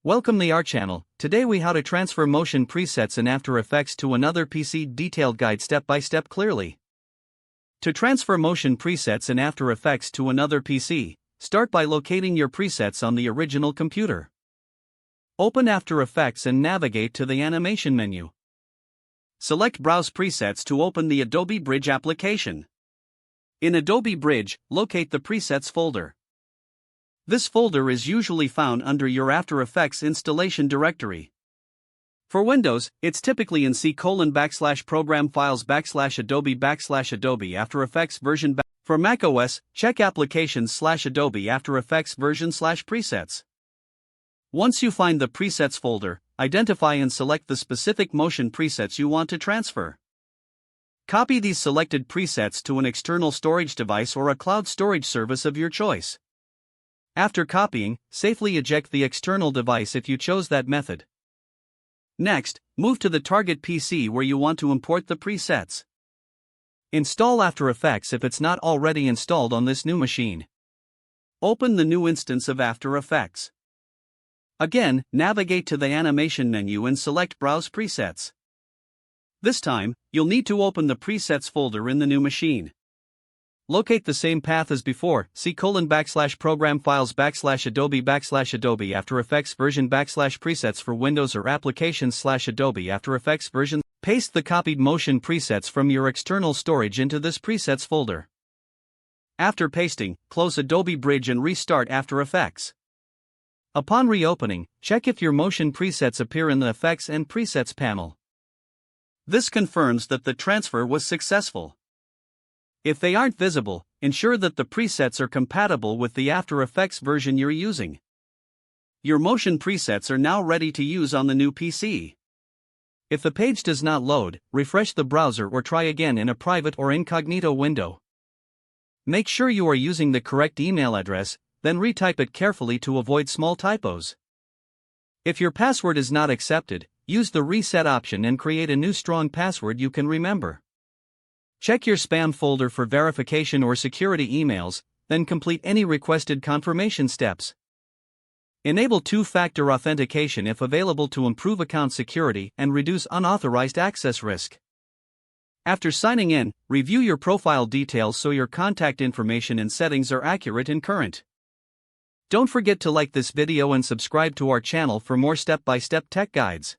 Welcome to our channel. Today we how to transfer motion presets in After Effects to another PC. Detailed guide step by step clearly. To transfer motion presets in After Effects to another PC, start by locating your presets on the original computer. Open After Effects and navigate to the animation menu. Select Browse Presets to open the Adobe Bridge application. In Adobe Bridge, locate the Presets folder. This folder is usually found under your After Effects installation directory. For Windows, it's typically in C:\program files /Adobe After Effects version. For macOS, check Applications /Adobe After Effects version /presets. Once you find the presets folder, identify and select the specific motion presets you want to transfer. Copy these selected presets to an external storage device or a cloud storage service of your choice. After copying, safely eject the external device if you chose that method. Next, move to the target PC where you want to import the presets. Install After Effects if it's not already installed on this new machine. Open the new instance of After Effects. Again, navigate to the animation menu and select Browse Presets. This time, you'll need to open the presets folder in the new machine. Locate the same path as before, C:\program files /Adobe After Effects version /presets for Windows or Applications /Adobe After Effects version. Paste the copied motion presets from your external storage into this presets folder. After pasting, close Adobe Bridge and restart After Effects. Upon reopening, check if your motion presets appear in the Effects and Presets panel. This confirms that the transfer was successful. If they aren't visible, ensure that the presets are compatible with the After Effects version you're using. Your motion presets are now ready to use on the new PC. If the page does not load, refresh the browser or try again in a private or incognito window. Make sure you are using the correct email address, then retype it carefully to avoid small typos. If your password is not accepted, use the reset option and create a new strong password you can remember. Check your spam folder for verification or security emails, then complete any requested confirmation steps. Enable two-factor authentication if available to improve account security and reduce unauthorized access risk. After signing in, review your profile details so your contact information and settings are accurate and current. Don't forget to like this video and subscribe to our channel for more step-by-step tech guides.